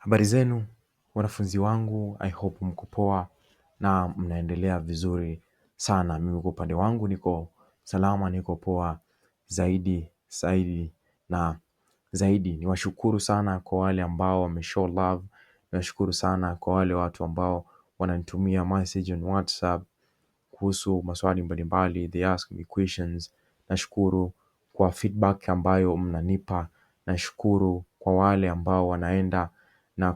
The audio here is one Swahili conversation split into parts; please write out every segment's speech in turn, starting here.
Habari zenu wanafunzi wangu, I hope mko poa na mnaendelea vizuri sana. Mimi kwa upande wangu niko salama, niko poa zaidi na zaidi. Niwashukuru sana kwa wale ambao wameshow love. Niwashukuru sana kwa wale watu ambao wananitumia message on WhatsApp kuhusu maswali mbalimbali, they ask me questions. Nashukuru kwa feedback ambayo mnanipa. Nashukuru kwa wale ambao wanaenda na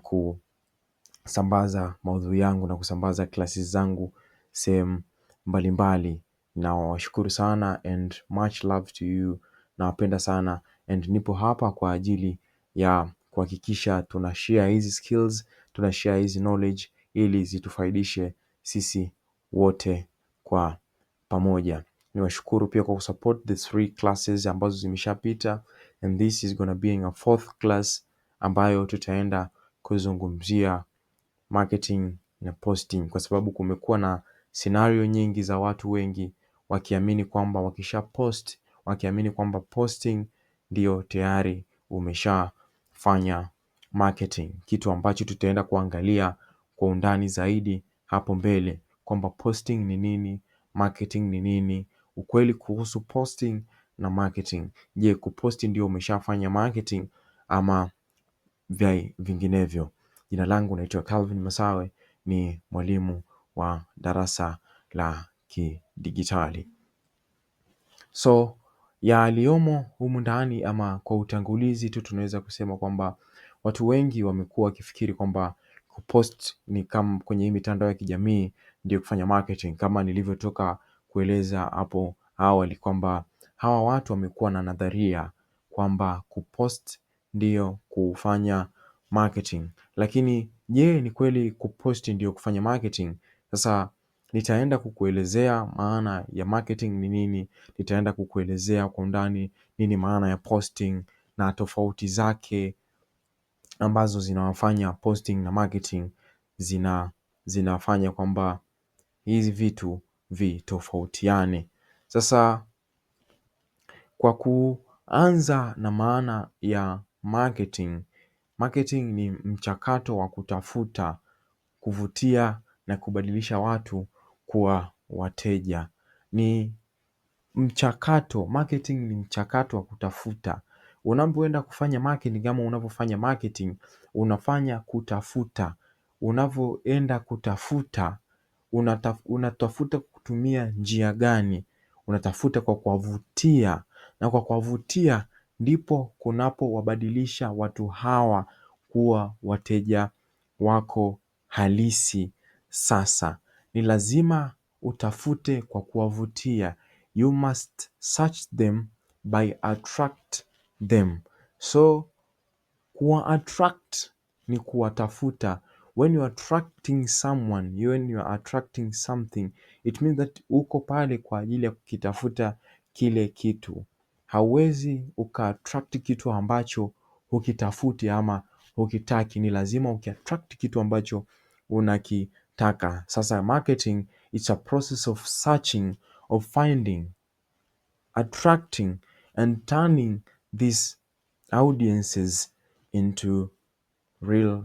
kusambaza maudhui yangu na kusambaza klasi zangu sehemu mbalimbali. Nawashukuru sana and much love to you. Nawapenda sana and nipo hapa kwa ajili ya kuhakikisha tunashare hizi skills, tunashare hizi knowledge ili zitufaidishe sisi wote kwa pamoja. Niwashukuru pia kwa kusupport the 3 classes ambazo zimeshapita, and this is gonna be in a 4th class ambayo tutaenda kuzungumzia marketing na posting, kwa sababu kumekuwa na scenario nyingi za watu wengi wakiamini kwamba wakisha post, wakiamini kwamba posting ndio tayari umeshafanya marketing, kitu ambacho tutaenda kuangalia kwa undani zaidi hapo mbele kwamba posting ni nini, marketing ni nini, ukweli kuhusu posting na marketing. Je, kuposti ndio umeshafanya marketing ama vinginevyo? Jina langu naitwa Calvin Masawe, ni mwalimu wa darasa la kidigitali. So yaliyomo humu ndani, ama kwa utangulizi tu tunaweza kusema kwamba watu wengi wamekuwa wakifikiri kwamba kupost ni kama kwenye hii mitandao ya kijamii ndio kufanya marketing, kama nilivyotoka kueleza hapo awali kwamba hawa watu wamekuwa na nadharia kwamba kupost ndio kufanya marketing. Lakini je, ni kweli kupost ndio kufanya marketing? Sasa nitaenda kukuelezea maana ya marketing ni nini, nitaenda kukuelezea kwa undani nini maana ya posting na tofauti zake ambazo zinawafanya posting na marketing zinafanya kwamba hizi vitu vitofautiane. Sasa kwa kuanza na maana ya marketing, marketing ni mchakato wa kutafuta, kuvutia na kubadilisha watu kuwa wateja. Ni mchakato, marketing ni mchakato wa kutafuta. Unapoenda kufanya marketing, kama unavyofanya marketing, unafanya kutafuta. Unavyoenda kutafuta, unatafuta kutumia njia gani? Unatafuta kwa kuwavutia, na kwa kuwavutia ndipo kunapowabadilisha watu hawa kuwa wateja wako halisi. Sasa ni lazima utafute kwa kuwavutia. You must search them by attract them. So kuwa attract ni kuwatafuta. When you are attracting someone, when you are attracting something, it means that uko pale kwa ajili ya kukitafuta kile kitu. Hauwezi uka-attract kitu ambacho hukitafuti ama hukitaki. Ni lazima uki-attract kitu ambacho unakitaka. Sasa marketing, it's a process of searching, of finding, attracting and turning these audiences into real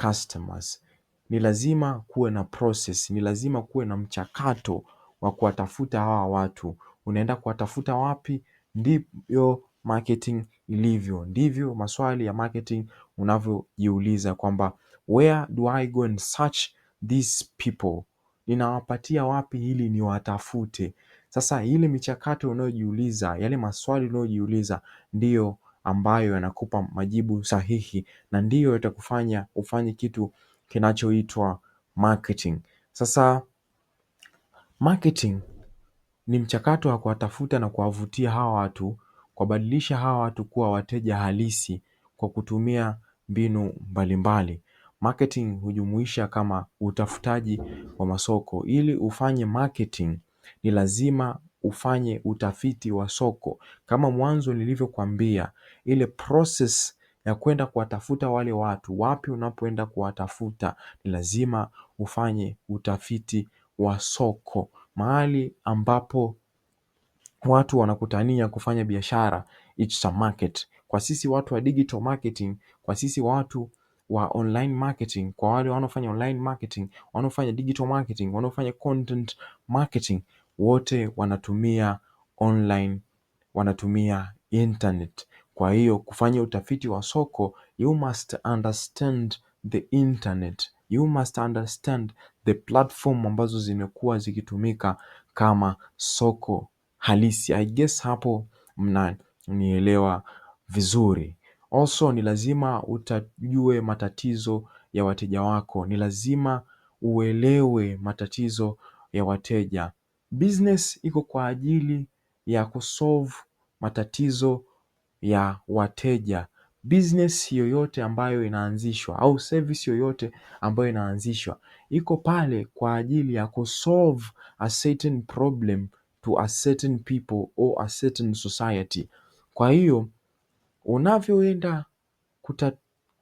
customers. Ni lazima kuwe na process, ni lazima kuwe na mchakato wa kuwatafuta hawa watu. Unaenda kuwatafuta wapi? Ndivyo marketing ilivyo. Ndivyo maswali ya marketing unavyojiuliza kwamba where do I go and search these people? Ninawapatia wapi ili niwatafute? Sasa ile michakato unayojiuliza, yale maswali unayojiuliza ndiyo ambayo yanakupa majibu sahihi na ndiyo yatakufanya ufanye kitu kinachoitwa marketing. Sasa marketing ni mchakato wa kuwatafuta na kuwavutia hawa watu, kuwabadilisha hawa watu kuwa wateja halisi kwa kutumia mbinu mbalimbali. Marketing hujumuisha kama utafutaji wa masoko. Ili ufanye marketing ni lazima ufanye utafiti wa soko. Kama mwanzo nilivyokuambia, ile process ya kwenda kuwatafuta wale watu, wapi unapoenda kuwatafuta, ni lazima ufanye utafiti wa soko. Mahali ambapo watu wanakutania kufanya biashara, it's a market. Kwa sisi watu wa digital marketing, kwa sisi watu wa online marketing, kwa wale wanaofanya online marketing, wanaofanya digital marketing, wanaofanya content marketing, wote wanatumia online, wanatumia internet. Kwa hiyo kufanya utafiti wa soko, you must understand the internet, you must understand the platform ambazo zimekuwa zikitumika kama soko halisi. I guess hapo mnanielewa vizuri. Also ni lazima utajue matatizo ya wateja wako, ni lazima uelewe matatizo ya wateja. Business iko kwa ajili ya kusolve matatizo ya wateja. Business yoyote ambayo inaanzishwa au service yoyote ambayo inaanzishwa iko pale kwa ajili ya kusolve a certain problem to a certain people or a certain society. Kwa hiyo unavyoenda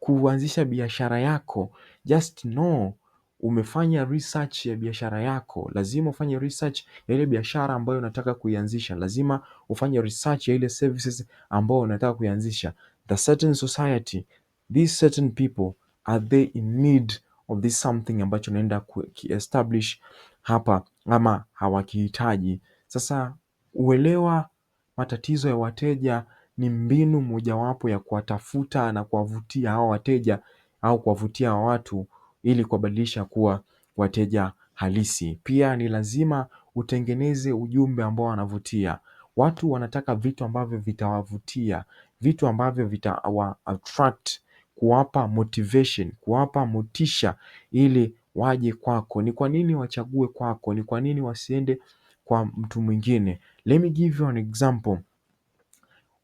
kuanzisha biashara yako, just know umefanya research ya biashara yako. Lazima ufanye research ya ile biashara ambayo unataka kuianzisha. Lazima ufanye research ya ile services ambayo unataka kuianzisha. The certain society, these certain people, are they in need of this something ambacho unaenda kuestablish hapa ama hawakihitaji. Sasa uelewa matatizo ya wateja ni mbinu mojawapo ya kuwatafuta na kuwavutia hao wateja au kuwavutia watu ili kuwabadilisha kuwa wateja halisi. Pia ni lazima utengeneze ujumbe ambao wanavutia. Watu wanataka vitu ambavyo vitawavutia, vitu ambavyo vitawa attract, kuwapa motivation, kuwapa motisha ili waje kwako. Ni kwa nini wachague kwako? Ni kwa nini wasiende kwa mtu mwingine? Let me give you an example.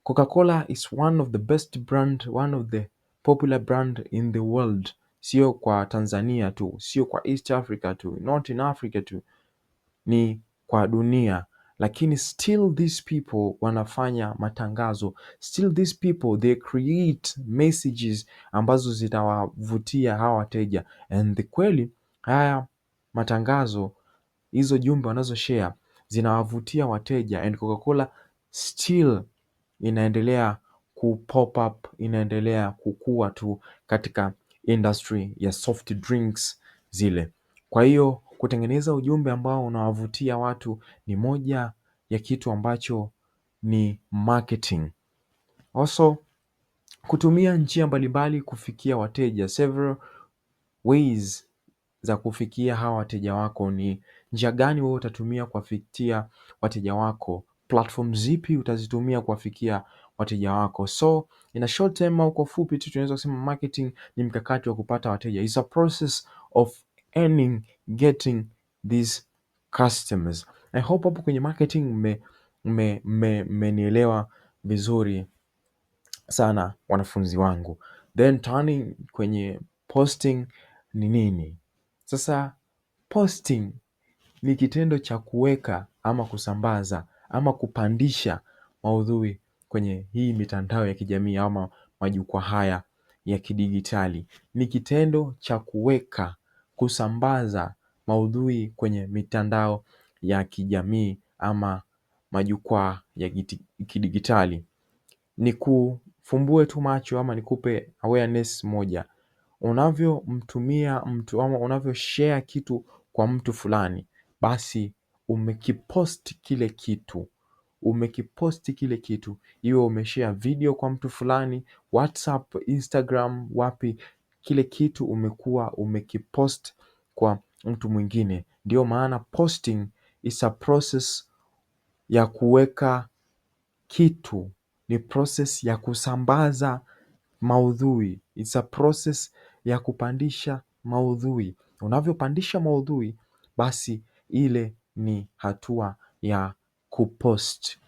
Coca-Cola is one of the best brand, one of the popular brand in the world. Sio kwa Tanzania tu, sio kwa East Africa tu, not in Africa tu, ni kwa dunia. Lakini still these people wanafanya matangazo, still these people they create messages ambazo zitawavutia hawa wateja, and the kweli haya matangazo, hizo jumbe wanazo share zinawavutia wateja, and Coca-Cola still inaendelea pop up, inaendelea kukua tu katika industry ya soft drinks zile. Kwa hiyo kutengeneza ujumbe ambao unawavutia watu ni moja ya kitu ambacho ni marketing. Also kutumia njia mbalimbali kufikia wateja, several ways za kufikia hawa wateja wako. Ni njia gani wewe utatumia kuwafikia wateja wako? Platform zipi utazitumia kuwafikia wateja wako? So in a short term au kwa fupi tu tunaweza kusema marketing ni mkakati wa kupata wateja. It's a process of earning, getting these customers. I hope hapo kwenye marketing mmenielewa vizuri sana wanafunzi wangu. Then turning kwenye posting ni nini? Sasa posting ni kitendo cha kuweka ama kusambaza ama kupandisha maudhui kwenye hii mitandao ya kijamii ama majukwaa haya ya kidigitali. Ni kitendo cha kuweka, kusambaza maudhui kwenye mitandao ya kijamii ama majukwaa ya kidigitali. Ni kufumbue tu macho ama nikupe awareness moja. Unavyomtumia mtu ama unavyoshare kitu kwa mtu fulani, basi umekipost kile kitu, iwe umeshare video kwa mtu fulani, WhatsApp, Instagram, wapi, kile kitu umekuwa umekipost kwa mtu mwingine. Ndio maana posting is a process ya kuweka kitu, ni process ya kusambaza maudhui, it's a process ya kupandisha maudhui. Unavyopandisha maudhui, basi ile ni hatua ya kupost.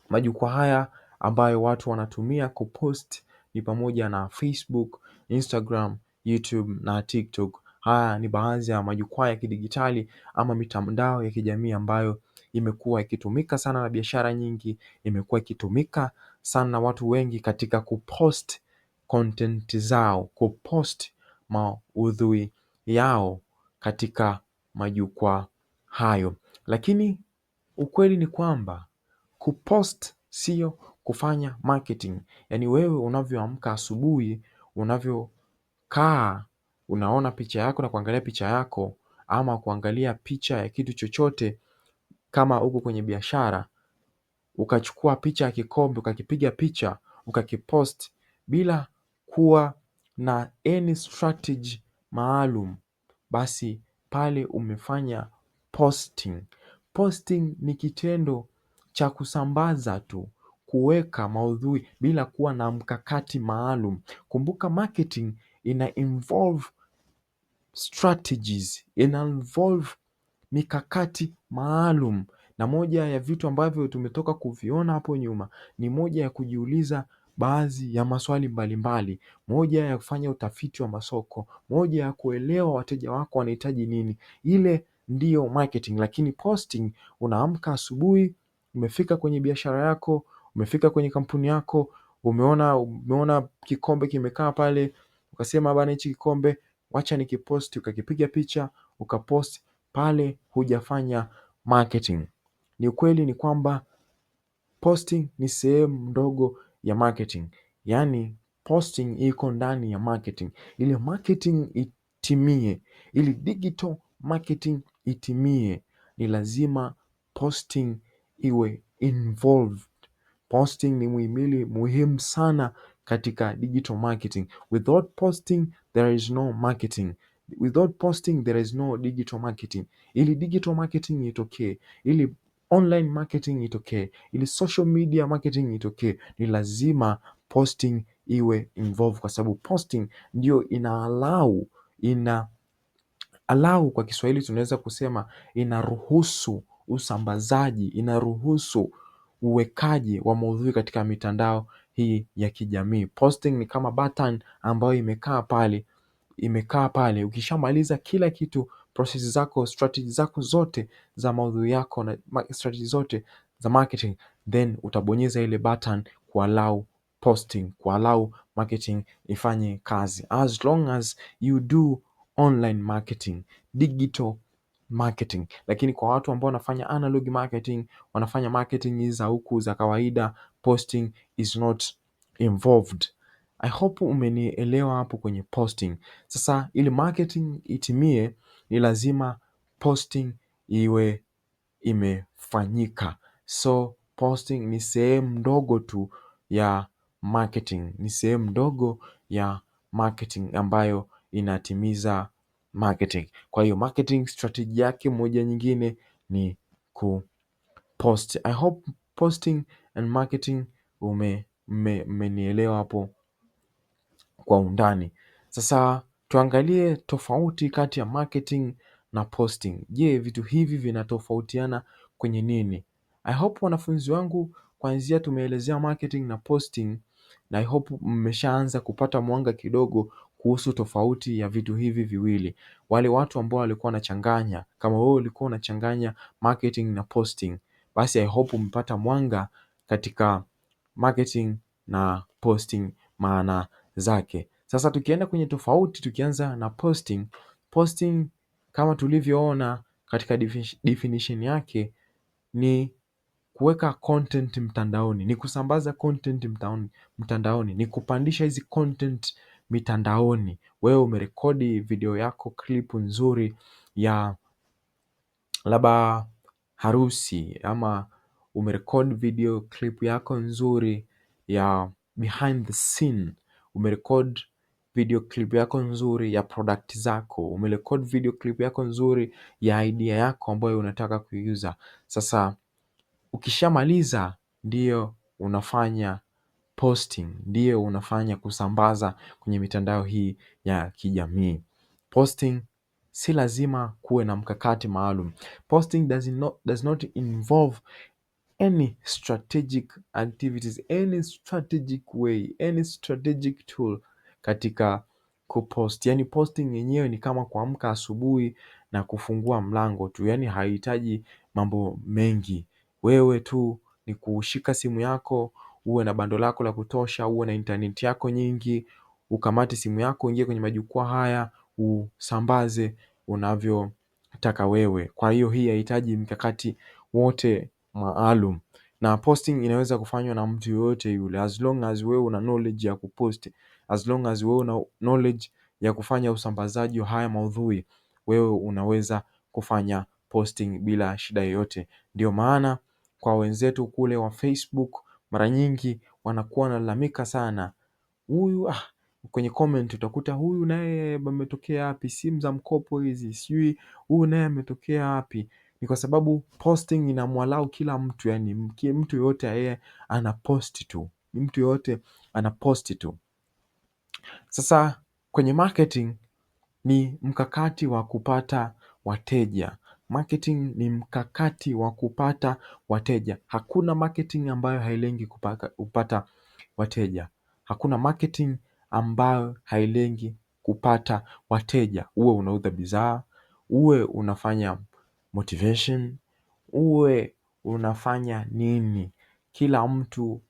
Majukwaa haya ambayo watu wanatumia kupost ni pamoja na Facebook, Instagram, YouTube na TikTok. Haya ni baadhi ya majukwaa ya kidigitali ama mitandao ya kijamii ambayo imekuwa ikitumika sana na biashara nyingi, imekuwa ikitumika sana na watu wengi katika kupost content zao, kupost maudhui yao katika majukwaa hayo. Lakini ukweli ni kwamba kupost sio kufanya marketing. Yaani wewe unavyoamka asubuhi, kaa unaona picha yako na kuangalia picha yako, ama kuangalia picha ya kitu chochote, kama uko kwenye biashara, ukachukua picha ya kikombe, ukakipiga picha, ukakipost bila kuwa na any strategy maalum, basi pale umefanya posting. Posting ni kitendo cha kusambaza tu, kuweka maudhui bila kuwa na mkakati maalum. Kumbuka marketing ina involve strategies, ina involve mikakati maalum, na moja ya vitu ambavyo tumetoka kuviona hapo nyuma ni moja ya kujiuliza baadhi ya maswali mbalimbali, moja ya kufanya utafiti wa masoko, moja ya kuelewa wateja wako wanahitaji nini. Ile ndiyo marketing. Lakini posting, unaamka asubuhi, umefika kwenye biashara yako, umefika kwenye kampuni yako, umeona kikombe kimekaa pale, ukasema bana, hichi kikombe wacha nikiposti, ukakipiga picha ukapost pale, hujafanya marketing. Ni ukweli ni kwamba posting ni sehemu ndogo ya marketing, yaani posting iko ndani ya marketing. Ili marketing itimie, ili digital marketing itimie, ni lazima posting iwe involved. Posting ni muhimili muhimu sana katika digital marketing. Without posting there is no marketing. Without posting there is no digital marketing. Ili digital marketing itokee, ili online marketing itokee, ili social media marketing itokee, ni lazima posting iwe involved, kwa sababu posting ndio ina allow, kwa Kiswahili tunaweza kusema inaruhusu usambazaji, inaruhusu uwekaji wa maudhui katika mitandao hii ya kijamii. Posting ni kama button ambayo imekaa pale. Ukishamaliza kila kitu, process zako, strategy zako zote za maudhui yako na strategy zote za marketing, then utabonyeza ile button kuallow posting, kuallow marketing ifanye kazi. As long as you do online marketing, digital marketing. Lakini kwa watu ambao wanafanya analog marketing, wanafanya marketing za huku za kawaida, posting is not involved. I hope umenielewa hapo kwenye posting. Sasa ili marketing itimie, ni lazima posting iwe imefanyika. So posting ni sehemu ndogo tu ya marketing, ni sehemu ndogo ya marketing ambayo inatimiza marketing. Kwa hiyo marketing strategy yake moja nyingine ni kupost. I hope posting and marketing umenielewa hapo kwa undani. Sasa tuangalie tofauti kati ya marketing na posting. Je, vitu hivi vinatofautiana kwenye nini? I hope wanafunzi wangu, kwanzia tumeelezea marketing na posting, na I hope mmeshaanza kupata mwanga kidogo kuhusu tofauti ya vitu hivi viwili. Wale watu ambao walikuwa wanachanganya, kama wewe ulikuwa unachanganya marketing na posting, basi I hope umepata mwanga katika marketing na posting maana zake. Sasa tukienda kwenye tofauti, tukianza na posting. Posting kama tulivyoona katika definition yake ni kuweka content mtandaoni, ni kusambaza content mtandaoni, ni kupandisha hizi content mitandaoni. Wewe umerekodi video yako, clip nzuri ya labda harusi, ama umerekodi video clip yako nzuri ya behind the scene, umerekodi video clip yako nzuri ya product zako, umerekodi video clip yako nzuri ya idea yako ambayo unataka kuiuza. Sasa ukishamaliza, ndio unafanya posting, ndio unafanya kusambaza kwenye mitandao hii ya kijamii. Posting si lazima kuwe na mkakati maalum. Posting does not involve any strategic activities, any strategic way, any strategic tool katika kupost. Yani posting yenyewe ni kama kuamka asubuhi na kufungua mlango tu, yani haihitaji mambo mengi. Wewe tu ni kushika simu yako, uwe na bando lako la kutosha, uwe na internet yako nyingi, ukamate simu yako, ingie kwenye majukwaa haya, usambaze unavyotaka wewe. Kwa hiyo hii haihitaji mkakati wote maalum, na posting inaweza kufanywa na mtu yoyote yule, as long as wewe una knowledge ya kupost, as long as wewe una knowledge ya kufanya usambazaji wa haya maudhui, wewe unaweza kufanya posting bila shida yoyote. Ndio maana kwa wenzetu kule wa Facebook mara nyingi wanakuwa wanalalamika sana, huyu kwenye comment utakuta huyu naye ametokea wapi, simu za mkopo hizi, sijui huyu naye ametokea wapi. Ni kwa sababu posting inamwalau kila mtu, yani mtu yoyote yeye ana post tu, mtu yoyote ana post tu. Sasa kwenye marketing ni mkakati wa kupata wateja. Marketing ni mkakati wa kupata wateja. Hakuna marketing ambayo hailengi kupata wateja. Hakuna marketing ambayo hailengi kupata wateja. Uwe unauza bidhaa, uwe unafanya motivation, uwe unafanya nini, kila mtu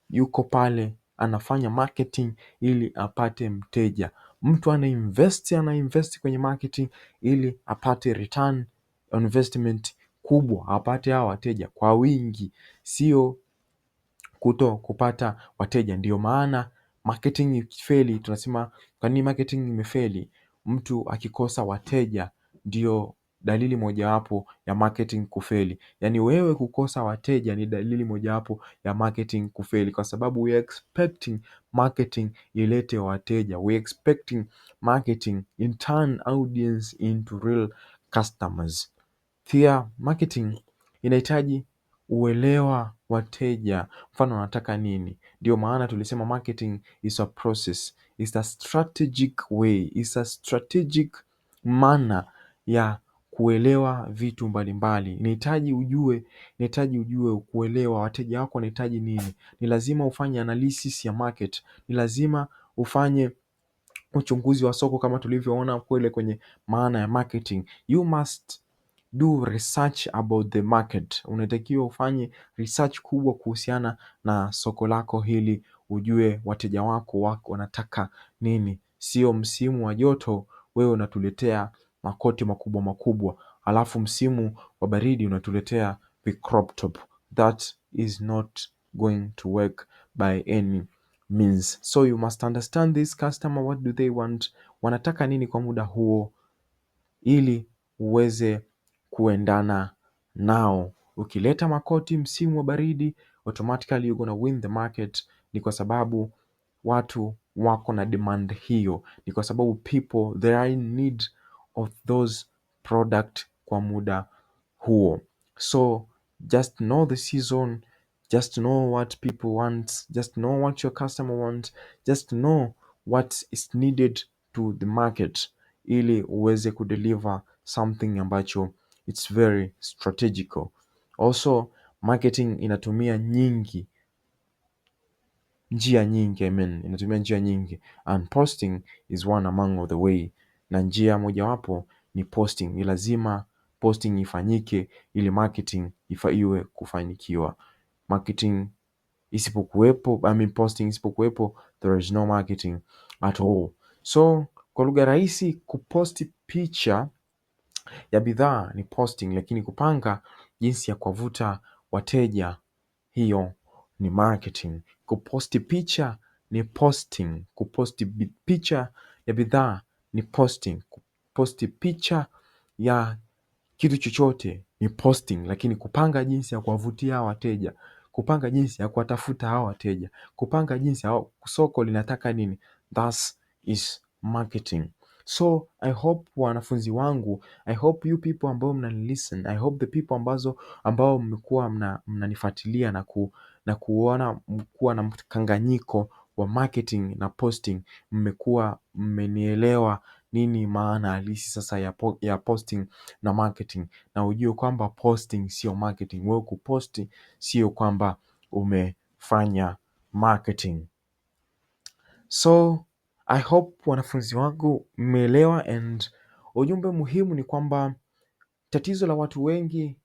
yuko pale anafanya marketing ili apate mteja. Mtu anainvest kwenye marketing ili apate return on investment kubwa, apate hao wateja kwa wingi, sio kuto kupata wateja. Ndio maana marketing ikifeli tunasema kwa nini marketing imefeli? Mtu akikosa wateja ndio dalili mojawapo ya marketing kufeli. Yani wewe kukosa wateja ni dalili mojawapo ya marketing kufeli, kwa sababu we are expecting marketing ilete wateja. We are expecting marketing in turn audience into real customers. Pia marketing inahitaji uelewa wateja, mfano wanataka nini. Ndio maana tulisema marketing is a process, is a strategic way, is a strategic manner ya kuelewa vitu mbalimbali. Inahitaji ujue kuelewa wateja wako wanahitaji nini. Ni lazima ufanye analysis ya market, ni lazima ufanye uchunguzi wa soko kama tulivyoona kule kwenye maana ya marketing. You must do research about the market. Unatakiwa ufanye research kubwa kuhusiana na soko lako ili ujue wateja wako wanataka nini. Sio msimu wa joto wewe unatuletea makoti makubwa makubwa, alafu msimu wa baridi unatuletea crop top. That is not going to work by any means. So you must understand this customer, what do they want, wanataka nini kwa muda huo, ili uweze kuendana nao. Ukileta makoti msimu wa baridi, automatically you're gonna win the market. Ni kwa sababu watu wako na demand hiyo, ni kwa sababu people they are in need of those product kwa muda huo. So just know the season, just know what people want, just know what your customer wants, just know what is needed to the market, ili uweze kudeliver something ambacho it's very strategical. Also marketing inatumia njia nyingi, inatumia njia nyingi, and posting is one among of the way. Na njia mojawapo ni posting. Ni lazima posting ifanyike ili marketing iwe kufanikiwa. Marketing isipokuwepo, posting isipokuwepo, there is no marketing at all. So kwa lugha rahisi, kuposti picha ya bidhaa ni posting, lakini kupanga jinsi ya kuwavuta wateja, hiyo ni marketing. Kuposti picha ni posting, kuposti picha ya bidhaa ni posting, kuposti picha ya kitu chochote ni posting, lakini kupanga jinsi ya kuwavutia wateja, kupanga jinsi ya kuwatafuta hao wateja, kupanga jinsi ya soko linataka nini, that is marketing. So I hope wanafunzi wangu, I hope you people ambao mnanilisten, I hope the people ambao mmekuwa mnanifuatilia na kuona kuwa na mkanganyiko wa marketing na posting, mmenielewa nini maana halisi sasa ya posting na marketing, na ujue kwamba posting sio marketing. Wewe kuposti sio kwamba umefanya marketing. So I hope wanafunzi wangu mmeelewa, and ujumbe muhimu ni kwamba tatizo la watu wengi,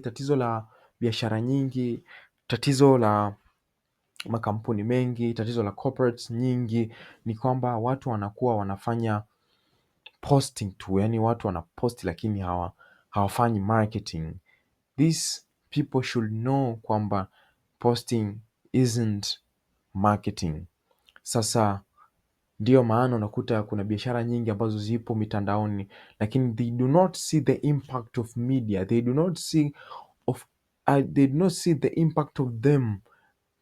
tatizo la biashara nyingi, tatizo la makampuni mengi, tatizo la corporates nyingi ni kwamba watu wanakuwa wanafanya posting tu, yani watu wanaposti lakini hawafanyi marketing. These people should know kwamba posting isn't marketing. Sasa Ndiyo maana unakuta kuna biashara nyingi ambazo zipo mitandaoni, lakini they do not see the impact of media, they do not see the impact of them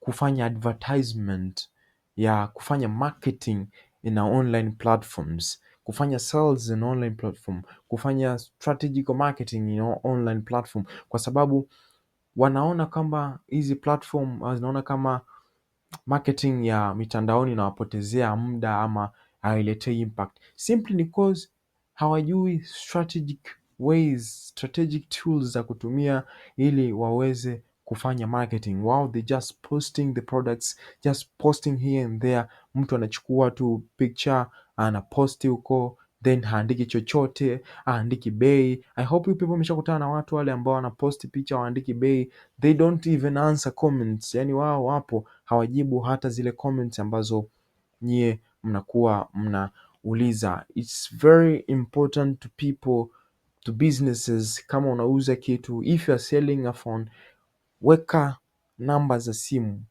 kufanya advertisement, ya kufanya marketing in our online platforms, kufanya sales in online platform, kufanya strategic marketing in our online platform, kwa sababu wanaona kama hizi platform zinaona kama marketing ya mitandaoni inawapotezea muda ama hailetei impact, simply because hawajui strategic ways, strategic tools za kutumia ili waweze kufanya marketing. Wow, they just posting the products, just posting here and there. Mtu anachukua tu picture anaposti huko, then haandiki chochote, haandiki bei. I hope you people mshakutana na watu wale ambao wanaposti picha waandiki bei, they don't even answer comments. Yani wao wapo hawajibu hata zile comments ambazo nyie mnakuwa mnauliza. It's very important to people, to businesses. Kama unauza kitu, if you are selling a phone, weka namba za simu,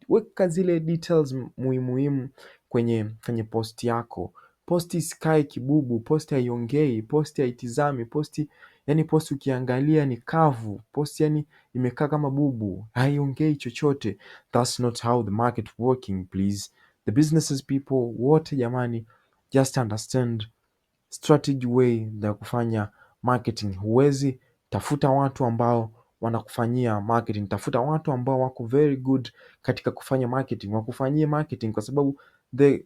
weka zile details muhimu kwenye posti yako. Posti isikae kibubu, posti haiongei, posti haitizami, posti yani posti ukiangalia ni kavu, posti yani imekaa kama bubu, haiongei chochote. That's not how the market working, please. The businesses people wote jamani, just understand strategy way za kufanya marketing. Huwezi tafuta watu ambao wanakufanyia marketing, tafuta watu ambao wako very good katika kufanya marketing, wakufanyie marketing, kwa sababu the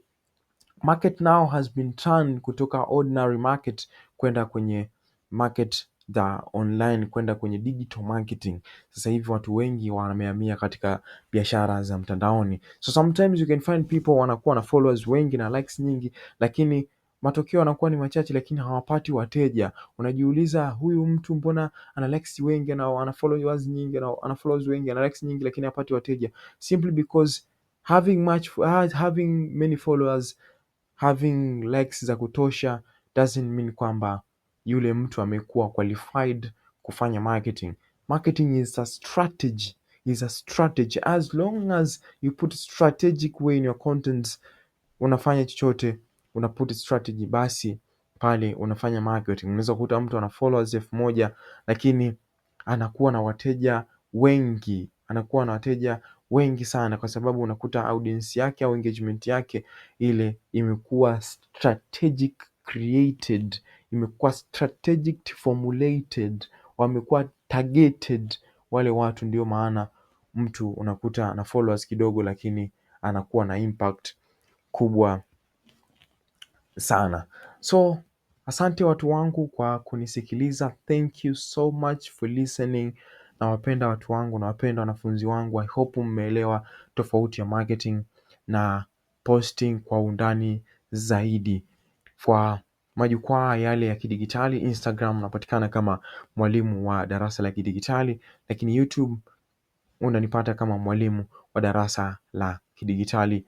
market now has been turned kutoka ordinary market kwenda kwenye market za online, kwenda kwenye digital marketing. Sasa hivi watu wengi wamehamia katika biashara za mtandaoni. So sometimes you can find people wanakuwa na followers wengi na likes nyingi, lakini matokeo yanakuwa ni machache, lakini hawapati wateja. Unajiuliza, huyu mtu mbona ana likes wengi na ana followers nyingi na ana followers wengi, ana likes nyingi, lakini hapati wateja? Simply because having many followers, having likes za kutosha doesn't mean kwamba yule mtu amekuwa qualified kufanya marketing. Marketing is a strategy, as long as you put strategic way in your contents, unafanya chochote una put strategy, basi pale unafanya marketing. Unaweza kukuta mtu ana followers 1000 lakini anakuwa na wateja wengi sana, kwa sababu unakuta audience yake au engagement yake ile imekuwa strategic created, imekuwa strategic formulated, wamekuwa targeted wale watu. Ndio maana mtu unakuta ana followers kidogo lakini anakuwa na impact kubwa sana. So asante watu wangu kwa kunisikiliza. Thank you so much for listening. Nawapenda watu wangu, nawapenda wanafunzi wangu. I hope mmeelewa tofauti ya marketing na posting kwa undani zaidi. Kwa majukwaa yale ya kidigitali, Instagram napatikana kama mwalimu wa darasa la kidigitali, lakini YouTube unanipata kama mwalimu wa darasa la kidigitali.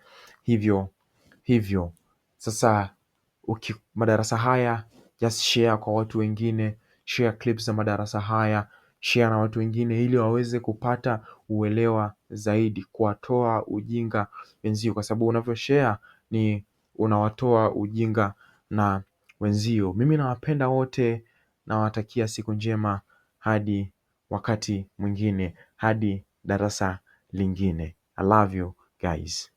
Hivyo sasa madarasa haya just share kwa watu wengine, share clips za madarasa haya, share na watu wengine ili waweze kupata uelewa zaidi, kuwatoa ujinga wenzio, kwa sababu unavyo share ni unawatoa ujinga na wenzio. Mimi nawapenda wote, nawatakia siku njema hadi wakati mwingine, hadi darasa lingine. I love you guys.